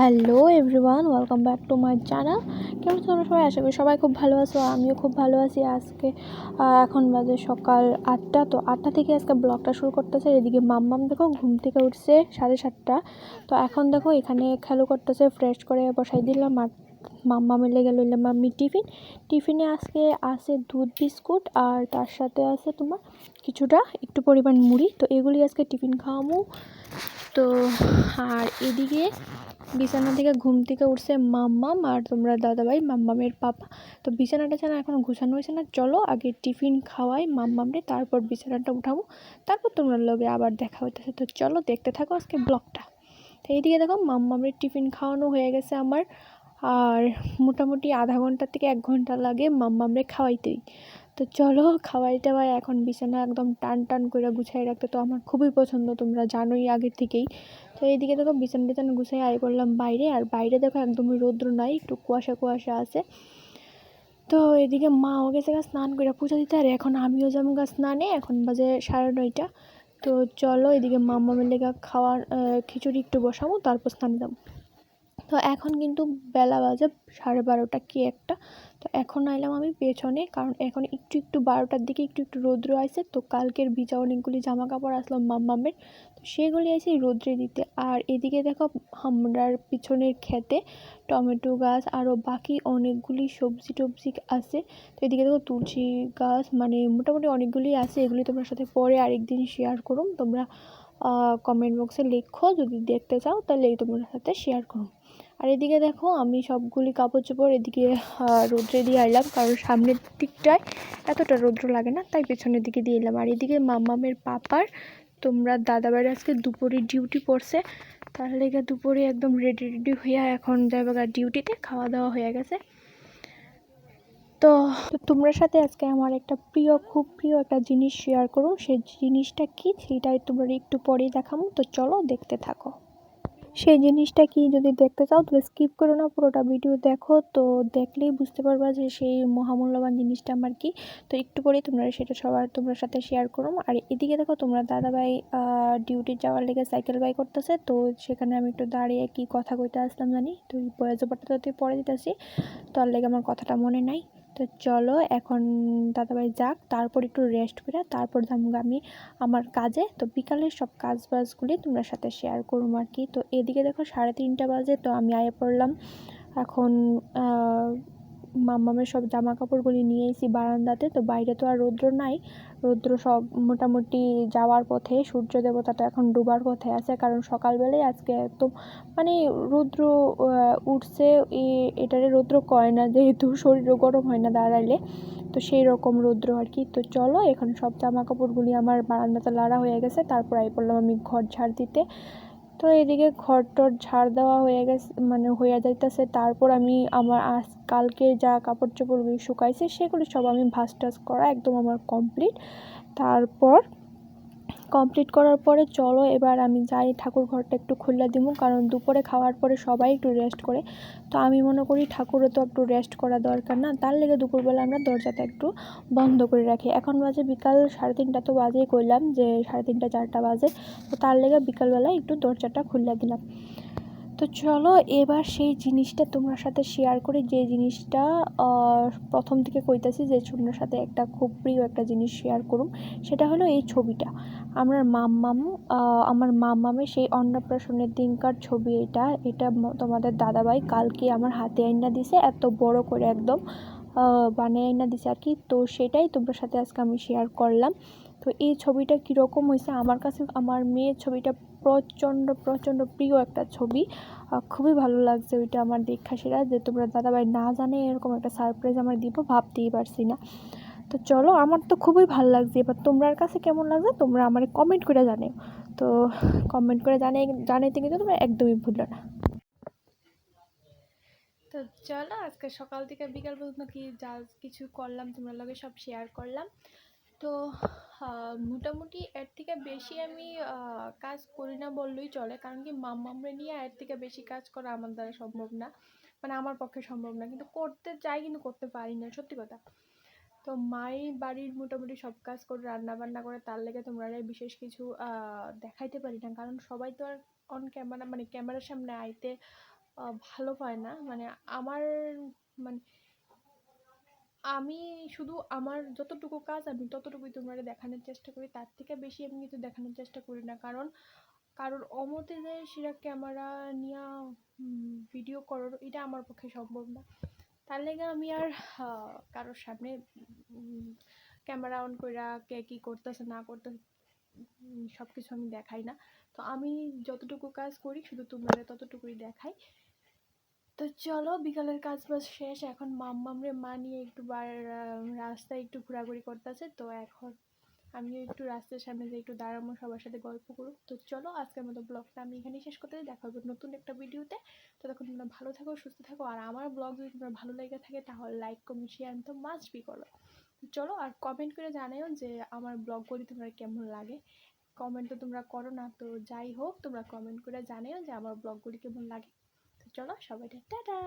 Hello everyone, welcome back to my channel. কেমন তোমরা সবাই? আশা করি সবাই খুব ভালো আছো, আমিও খুব ভালো আছি। আজকে এখন বাজে সকাল 8টা। তো 8টা থেকে আজকে ব্লগটা শুরু করতেছে। এদিকে মাম্মাম দেখো ঘুম থেকে উঠছে 7:30। তো এখন দেখো এখানে খেলো করতেছে, ফ্রেশ করে বসাই দিলাম। আর মাম্মামের লেগে লইলাম মাম্মি টিফিনে আজকে আছে দুধ বিস্কুট, আর তার সাথে আছে তোমার কিছুটা একটু পরিমাণ মুড়ি। তো এগুলি আজকে টিফিন খাওয়ামো। তো আর এদিকে বিছানা থেকে ঘুম থেকে উঠছে মাম্মাম আর তোমরা দাদাভাই মাম্মামের পাপা। তো বিছানাটা এখনো গুছানো হয়েছে না। চলো আগে টিফিন খাওয়াই মাম্মামরে, তারপর বিছানাটা উঠাবো, তারপর তোমরা লগে আবার দেখা হইতেছে। তো চলো দেখতে থাকো আজকে ব্লগটা। তো এইদিকে দেখো মাম্মামের টিফিন খাওয়ানো হয়ে গেছে আমার, আর মোটামুটি আধা ঘন্টা থেকে 1 ঘন্টা লাগে মাম্মামরে খাওয়াইতেই। তো চলো খাওয়াই টাওয়াই এখন বিছানা একদম টান করে গুছাই রাখতে তো আমার খুবই পছন্দ, তোমরা জানোই আগের থেকেই। তো এইদিকে দেখো বিছানা গুছাই আই করলাম বাইরে, আর বাইরে দেখো একদমই রৌদ্র নাই, একটু কুয়াশা আছে। তো এদিকে মাও গেছে স্নান করে পূজা দিতে, আর এখন আমিও যাবো স্নানে। এখন বাজে 9:30। তো চলো এদিকে মাম্মামের লেগা খাওয়ার খিচুড়ি একটু বসাবো, তারপর স্নানে যাবো। তো এখন কিন্তু বেলা বাজে 12:30 কি একটা। তো এখন আইলাম আমি পেছনে, কারণ এখন একটু 12টার দিকে একটু রৌদ্র আসছে। তো কালকের ভিজা অনেকগুলি জামা কাপড় আসলো মাম্মামের, তো সেগুলি আছে রৌদ্রে দিতে। আর এদিকে দেখো আমরার পিছনের ক্ষেতে টমেটো গাছ আরও বাকি অনেকগুলি সবজি টবজি আছে। তো এদিকে দেখো তুলসী গাছ, মানে মোটামুটি অনেকগুলি আছে। এগুলি তোমার সাথে পরে আরেকদিন শেয়ার করুম। তোমরা কমেন্ট বক্সে লেখো যদি দেখতে চাও, তাহলে তোমার সাথে শেয়ার করুম। আর এদিকে দেখো আমি সবগুলি কাপড় চোপড় এদিকে রৌদ্রে দিয়ে আইলাম, কারণ সামনের দিকটায় এতটা রৌদ্র লাগে না, তাই পেছনের দিকে দিয়ে এলাম। আর এদিকে মাম্মামের পাপার তোমরা দাদাবাড়ি আজকে দুপুরে ডিউটি পড়ছে, তাহলে দুপুরে একদম রেডি হইয়া এখন যাবে ডিউটিতে। খাওয়া দাওয়া হয়ে গেছে। তো তোমার সাথে আজকে আমার একটা খুব প্রিয় একটা জিনিস শেয়ার করো। সেই জিনিসটা কি সেটাই তোমরা একটু পরেই দেখাবো। তো চলো দেখতে থাকো। সেই জিনিসটা কি যদি দেখতে চাও তাহলে স্কিপ করো না, পুরোটা ভিডিও দেখো। তো দেখলেই বুঝতে পারবা যে সেই মহামূল্যবান জিনিসটা আমার কি। তো একটু পরেই তোমরা সেটা তোমার সাথে শেয়ার করো। আর এদিকে দেখো তোমরা দাদাভাই ডিউটি যাওয়ার লেগে সাইকেল বাই করতেছে। তো সেখানে আমি একটু দাঁড়িয়ে কি কথা কইতে আসলাম জানি, তো বয়স ব্যাপারটা তো পরে দিতেছি, তার লেগে আমার কথাটা মনে নাই। তো চলো এখন দাদাভাই যাক, তারপর একটু রেস্ট করে তারপর যাবো আমি আমার কাজে। তো বিকালের সব কাজ বাজগুলি তোমার সাথে শেয়ার করবো আর কি। তো এদিকে দেখো 3:30 বাজে। তো আমি আয়ে পড়লাম এখন মাম্মামের সব জামা কাপড়গুলি নিয়ে এসেছি বারান্দাতে। তো বাইরে তো আর রৌদ্র নাই, রৌদ্র সব মোটামুটি যাওয়ার পথে, সূর্য দেবতা তো এখন ডুবার পথে আছে, কারণ সকালবেলায় আজকে একদম মানে রৌদ্র উঠছে। এটারে রৌদ্র কয় না, যেহেতু শরীরও গরম হয় না দাঁড়াইলে, তো সেই রকম রৌদ্র আর কি। তো চলো এখন সব জামা কাপড়গুলি আমার বারান্দাতে লাড়া হয়ে গেছে, তারপর আই পড়লাম আমি ঘর ঝাড় দিতে। তো এদিকে ঘর টর ঝাড় দেওয়া হয়ে গেছে, মানে হয়ে যাইতেছে। তারপর আমি আমার কালকে যা কাপড় চোপড়গুলি শুকাইছে সেগুলি সব আমি ভাঁজ টাজ করা একদম আমার কমপ্লিট। তারপর কমপ্লিট করার পরে চলো এবার আমি যাই ঠাকুর ঘরটা একটু খুলে দিব, কারণ দুপুরে খাওয়ার পরে সবাই একটু রেস্ট করে। তো আমি মনে করি ঠাকুরও তো একটু রেস্ট করা দরকার না, তার লেগে দুপুরবেলা আমরা দরজাটা একটু বন্ধ করে রাখি। এখন বাজে বিকাল 3:30, তো বাজেই কইলাম যে 3:30 4টা বাজে। তো তার লেগে বিকালবেলা একটু দরজাটা খুলে দিলাম। তো চলো এবার সেই জিনিসটা তোমার সাথে শেয়ার করি, যে জিনিসটা প্রথম থেকে কইতাছি যে তোমার সাথে একটা খুব প্রিয় একটা জিনিস শেয়ার করুম। সেটা হলো এই ছবিটা আমার মাম্মামের সেই অন্নপ্রাশনের দিনকার ছবি। এটা তোমাদের দাদাভাই কালকে আমার হাতে আইনা দিছে, এত বড় করে একদম বানিয়ে আইনা দিছে আর কি। তো সেটাই তোমার সাথে আজকে আমি শেয়ার করলাম। তো এই ছবিটা কীরকম হয়েছে আমার কাছে, আমার মেয়ের ছবিটা প্রচণ্ড প্রিয় একটা ছবি। খুবই ভালো লাগছে ওইটা আমার দেখা, সেটা যে তোমরা দাদাভাই না জানে এরকম একটা সারপ্রাইজ আমার দিব ভাবতেই পারছি না। তো চলো আমার তো খুবই ভালো লাগছে, এবার তোমার কাছে কেমন লাগছে তোমরা আমার কমেন্ট করে জানিও। তো কমেন্ট করে জানাইতে কিন্তু তোমরা একদমই ভুলো না। তো চলো আজকে সকাল থেকে বিকাল পর্যন্ত কি যা কিছু করলাম তোমরা লগে সব শেয়ার করলাম। তো মোটামুটি এর থেকে বেশি আমি কাজ করি না বললেই চলে, কারণ কি মাম্মামরে নিয়ে এর থেকে বেশি কাজ করা আমার দ্বারা সম্ভব না, মানে আমার পক্ষে সম্ভব না। কিন্তু করতে চাই কিন্তু করতে পারি না, সত্যি কথা। তো মাই বাড়ির মোটামুটি সব কাজ করে রান্না বান্না করে, তার লেগে তোমরা বিশেষ কিছু দেখাইতে পারি না, কারণ সবাই তো আর অন ক্যামেরা মানে ক্যামেরার সামনে আইতে ভালো পায় না, মানে আমার, মানে আমি শুধু আমার যতটুকু কাজ আমি ততটুকুই তোমরা দেখানোর চেষ্টা করি, তার থেকে বেশি আমি কিন্তু দেখানোর চেষ্টা করি না, কারণ কারোর অমতে যে সেটা ক্যামেরা নিয়ে ভিডিও করার এটা আমার পক্ষে সম্ভব না। তার লেগে আমি আর কারোর সামনে ক্যামেরা অন কইরা কে কী করতেছে না করতেছে সব কিছু আমি দেখাই না। তো আমি যতটুকু কাজ করি শুধু তোমরা ততটুকুই দেখাই। তো চলো, বিকালের কাজ বাজ শেষ, এখন মাম্মামরে মা নিয়ে একটু রাস্তায় একটু ঘোরাঘুরি করতেছে। তো এখন আমিও একটু রাস্তার সামনে যে একটু দাঁড়াবো, সবার সাথে গল্প করব। তো চলো, আজকের মতো ব্লগটা আমি এখানেই শেষ করতে, দেখা হবে নতুন একটা ভিডিওতে। তো তখন তোমরা ভালো থাকো, সুস্থ থাকো, আর আমার ব্লগ যদি তোমার ভালো লেগে থাকে তাহলে লাইক কমেন্ট শেয়ার তো মাস্ট বি করো। চলো, আর কমেন্ট করে জানাও যে আমার ব্লগগুলি তোমার কেমন লাগে। কমেন্ট তো তোমরা করো না, তো যাই হোক তোমরা কমেন্ট করে জানাও যে আমার ব্লগগুলি কেমন লাগে। তো চলো সবাইকে টাটা।